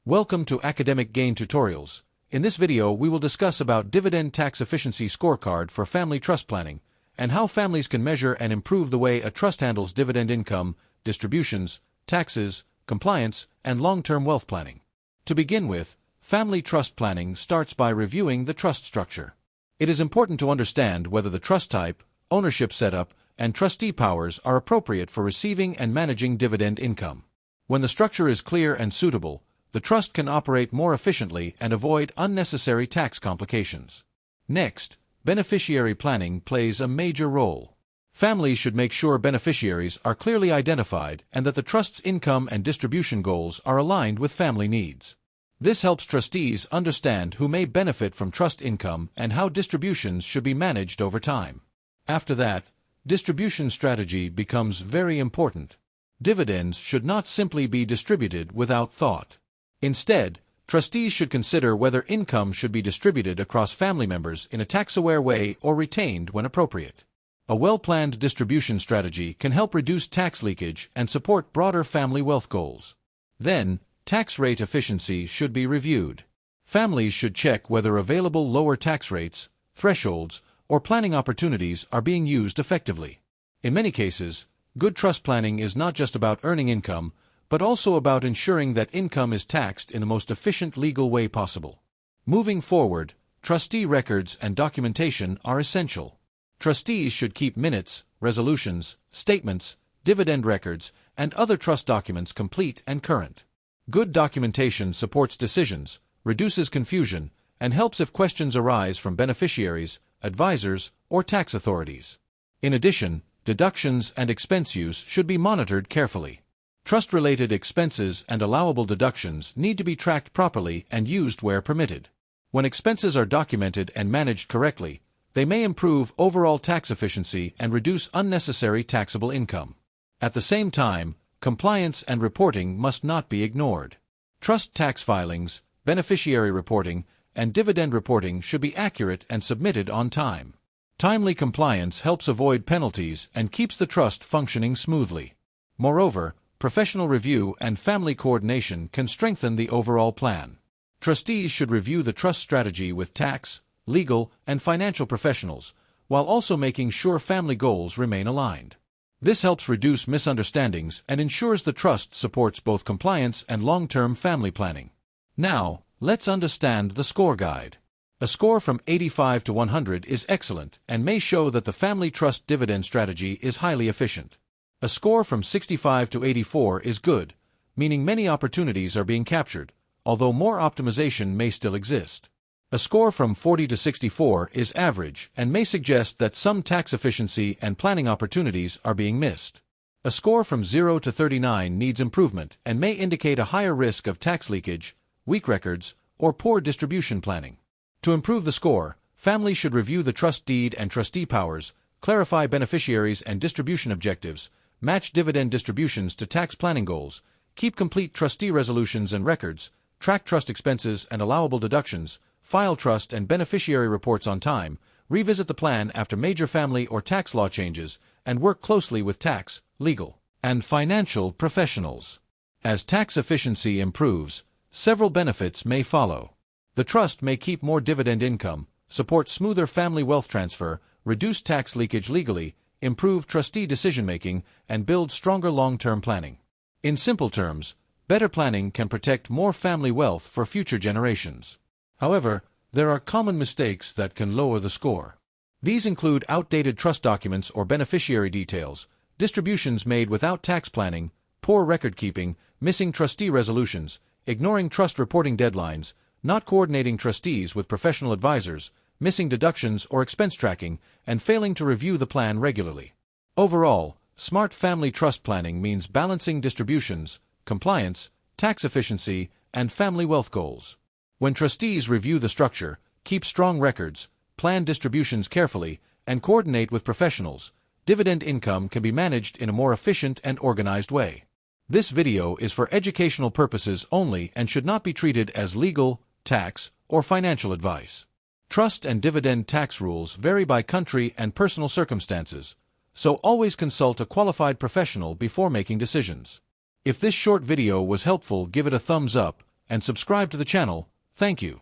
Welcome to Academic Gain Tutorials. In this video, we will discuss about Dividend Tax Efficiency Scorecard for family trust planning, and how families can measure and improve the way a trust handles dividend income, distributions, taxes, compliance, and long-term wealth planning. To begin with, family trust planning starts by reviewing the trust structure. It is important to understand whether the trust type, ownership setup, and trustee powers are appropriate for receiving and managing dividend income. When the structure is clear and suitable, the trust can operate more efficiently and avoid unnecessary tax complications. Next, beneficiary planning plays a major role. Families should make sure beneficiaries are clearly identified and that the trust's income and distribution goals are aligned with family needs. This helps trustees understand who may benefit from trust income and how distributions should be managed over time. After that, distribution strategy becomes very important. Dividends should not simply be distributed without thought. Instead, trustees should consider whether income should be distributed across family members in a tax-aware way or retained when appropriate. A well-planned distribution strategy can help reduce tax leakage and support broader family wealth goals. Then, tax rate efficiency should be reviewed. Families should check whether available lower tax rates, thresholds, or planning opportunities are being used effectively. In many cases, good trust planning is not just about earning income, but also about ensuring that income is taxed in the most efficient legal way possible. Moving forward, trustee records and documentation are essential. Trustees should keep minutes, resolutions, statements, dividend records, and other trust documents complete and current. Good documentation supports decisions, reduces confusion, and helps if questions arise from beneficiaries, advisors, or tax authorities. In addition, deductions and expense use should be monitored carefully. Trust-related expenses and allowable deductions need to be tracked properly and used where permitted. When expenses are documented and managed correctly, they may improve overall tax efficiency and reduce unnecessary taxable income. At the same time, compliance and reporting must not be ignored. Trust tax filings, beneficiary reporting, and dividend reporting should be accurate and submitted on time. Timely compliance helps avoid penalties and keeps the trust functioning smoothly. Moreover, professional review and family coordination can strengthen the overall plan. Trustees should review the trust strategy with tax, legal, and financial professionals, while also making sure family goals remain aligned. This helps reduce misunderstandings and ensures the trust supports both compliance and long-term family planning. Now, let's understand the score guide. A score from 85 to 100 is excellent and may show that the family trust dividend strategy is highly efficient. A score from 65 to 84 is good, meaning many opportunities are being captured, although more optimization may still exist. A score from 40 to 64 is average and may suggest that some tax efficiency and planning opportunities are being missed. A score from 0 to 39 needs improvement and may indicate a higher risk of tax leakage, weak records, or poor distribution planning. To improve the score, families should review the trust deed and trustee powers, clarify beneficiaries and distribution objectives, match dividend distributions to tax planning goals, keep complete trustee resolutions and records, track trust expenses and allowable deductions, file trust and beneficiary reports on time, revisit the plan after major family or tax law changes, and work closely with tax, legal, and financial professionals. As tax efficiency improves, several benefits may follow. The trust may keep more dividend income, support smoother family wealth transfer, reduce tax leakage legally, improve trustee decision-making, and build stronger long-term planning. In simple terms, better planning can protect more family wealth for future generations. However, there are common mistakes that can lower the score. These include outdated trust documents or beneficiary details, distributions made without tax planning, poor record-keeping, missing trustee resolutions, ignoring trust reporting deadlines, not coordinating trustees with professional advisors, missing deductions or expense tracking, and failing to review the plan regularly. Overall, smart family trust planning means balancing distributions, compliance, tax efficiency, and family wealth goals. When trustees review the structure, keep strong records, plan distributions carefully, and coordinate with professionals, dividend income can be managed in a more efficient and organized way. This video is for educational purposes only and should not be treated as legal, tax, or financial advice. Trust and dividend tax rules vary by country and personal circumstances, so always consult a qualified professional before making decisions. If this short video was helpful, give it a thumbs up, and subscribe to the channel. Thank you.